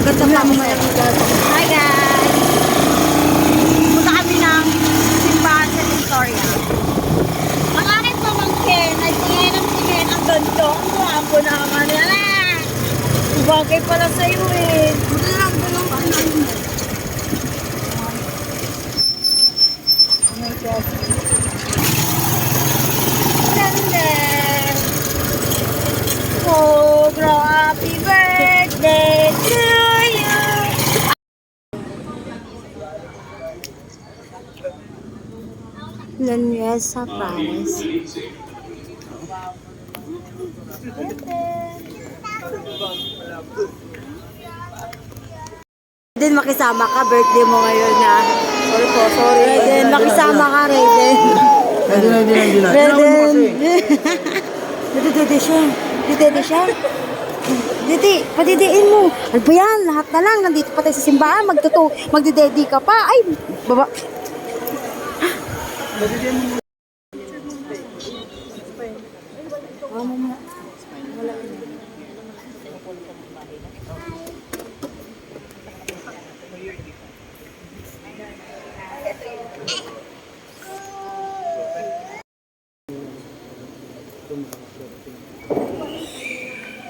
Ganda pa ako may Hi guys! Punta kami ng simbahan sa Victoria. Ang aking pamangkin ay tingin ng tingin ang ganito. Ang po naman nila. Bagay pala sa'yo eh. Buti lang ganun ano mo. Oh my God. Ganda! Oh, happy birthday to you! Lanyesa Paris. Raiden, makisama ka. Birthday mo ngayon na. Sorry po, sorry. Raiden, makisama ka, Raiden. Hindi na. Raiden. Nadidede siya. Nadidede siya. Didi, padidiin mo. Ano ba yan? Lahat na lang. Nandito pa tayo sa simbahan. Magdidedi ka pa. Ay, baba.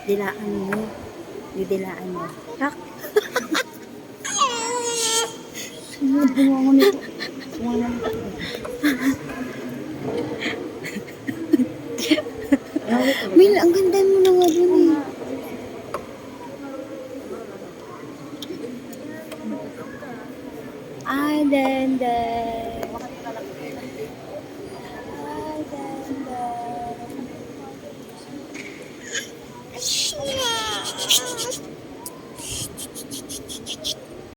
Dilaan mo. Didilaan mo. Tak. Bunga mo nito. Bunga mo nito. Mil, ang ganda mo na nga dun eh. Ay, then.